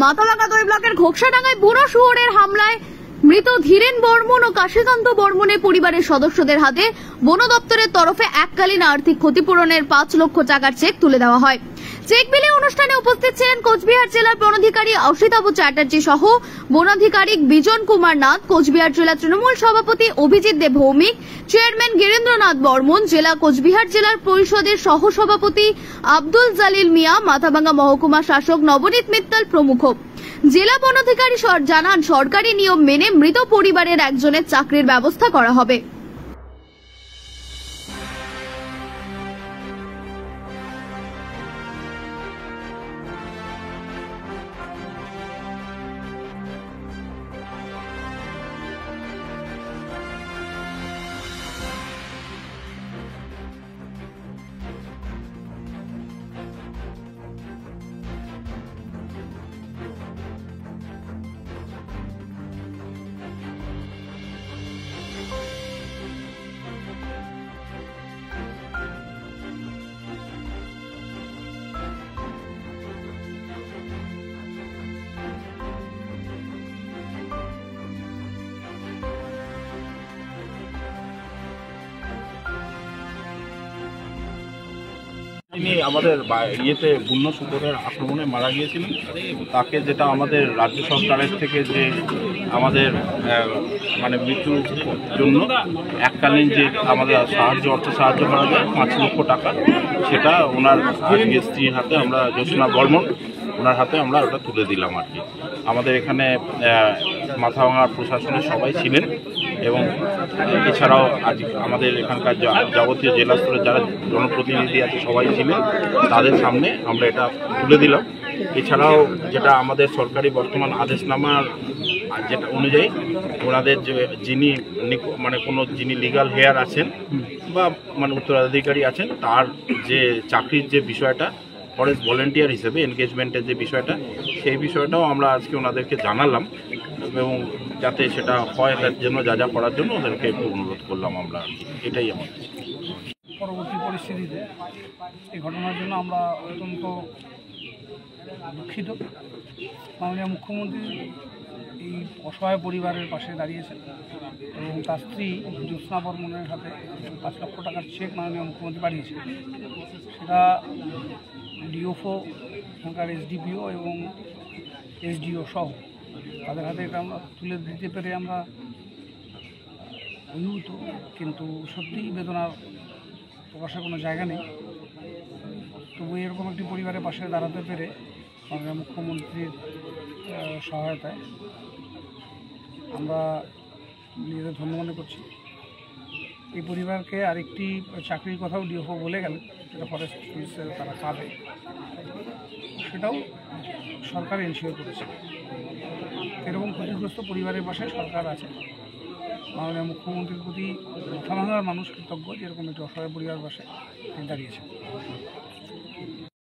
মাথাভাঙা 2 ব্লকের ঘোকসাডাঙ্গায় বুড়ো শুয়োরের হামলায় মৃত ধীরেন বর্মন ও কাশীকান্ত বর্মনের পরিবারের সদস্যদের হাতে বন দপ্তরের তরফে এককালীন আর্থিক ক্ষতিপূরণের 5 লক্ষ টাকার চেক তুলে দেওয়া হয়। চেক বিলি অনুষ্ঠানে উপস্থিত ছিলেন কোচবিহার জেলার বনাধিকারী অসিতাভ চ্যাটার্জি সহ বনাধিকারিক বিজন কুমার নাথ, কোচবিহার জেলা তৃণমূল সভাপতি অভিজিৎ দেব ভৌমিক, চেয়ারম্যান গিরেন্দ্রনাথ বর্মন, জেলা কোচবিহার জেলার পরিষদের সহ সভাপতি আব্দুল জালিল মিয়া, মাথাভাঙা মহকুমা শাসক নবনীত মিত্তাল প্রমুখ। জেলা বনাধিকারী জানান, সরকারি নিয়ম মেনে মৃত পরিবারের একজনের চাকরির ব্যবস্থা করা হবে। তিনি আমাদের ইয়েতে বন্য শুকরের আক্রমণে মারা গিয়েছিলেন। তাকে যেটা আমাদের রাজ্য সরকারের থেকে যে আমাদের মানে মৃত্যুর জন্য এককালীন যে আমাদের অর্থ সাহায্য করা যায় 5 লক্ষ টাকা, সেটা ওনার আজকে স্ত্রীর হাতে আমরা, জ্যোৎস্না বর্মন, ওনার হাতে আমরা ওটা তুলে দিলাম আর কি। আমাদের এখানে মাথাভাঙা প্রশাসনের সবাই ছিলেন এবং এছাড়াও আজ আমাদের এখানকার যাবতীয় জেলা স্তরের যারা জনপ্রতিনিধি আছে সবাই ছিলেন, তাদের সামনে আমরা এটা তুলে দিলাম। এছাড়াও যেটা আমাদের সরকারি বর্তমান আদেশনামার যেটা অনুযায়ী ওনাদের যিনি মানে যিনি লিগাল হেয়ার আছেন বা মানে উত্তরাধিকারী আছেন, তার যে চাকরির যে বিষয়টা, ফরেস্ট ভলেন্টিয়ার হিসেবে এনগেজমেন্টের যে বিষয়টা, সেই বিষয়টাও আমরা আজকে ওনাদেরকে জানালাম এবং যাতে সেটা হয় তার জন্য যা যা করার জন্য ওদেরকে একটু অনুরোধ করলাম আমরা আর কি। এটাই আমাদের পরবর্তী পরিস্থিতিতে এই ঘটনার জন্য আমরা অত্যন্ত দুঃখিত। মাননীয় মুখ্যমন্ত্রী এই অসহায় পরিবারের পাশে দাঁড়িয়েছেন এবং তার স্ত্রী জ্যোৎস্না বর্মনের হাতে 5 লক্ষ টাকার চেক মাননীয় মুখ্যমন্ত্রী পাঠিয়েছেন। সেটা ডিওফও, এখানকার এসডিপিও এবং এসডিও সহ তাদের হাতে এটা আমরা তুলে দিতে পেরে আমরা অভিভূত, কিন্তু সত্যিই বেদনার প্রকাশের কোনো জায়গা নেই। তবু এরকম একটি পরিবারের পাশে দাঁড়াতে পেরে মাননীয় মুখ্যমন্ত্রীর সহায়তায় আমরা নিজেদের ধন্য মনে করছি। এই পরিবারকে আরেকটি চাকরির কথাও ডিওফও বলে গেলেন, যেটা ফরেস্ট পুলিশের তারা পাবে, সেটাও সরকার এনশিওর করেছে। এরকম ক্ষতিগ্রস্ত পরিবারের পাশে সরকার আছে। মাননীয় মুখ্যমন্ত্রীর প্রতি মাথাভাঙার মানুষ কৃতজ্ঞ, যেরকম একটি অসহায় পরিবার পাশে তিনি দাঁড়িয়েছেন।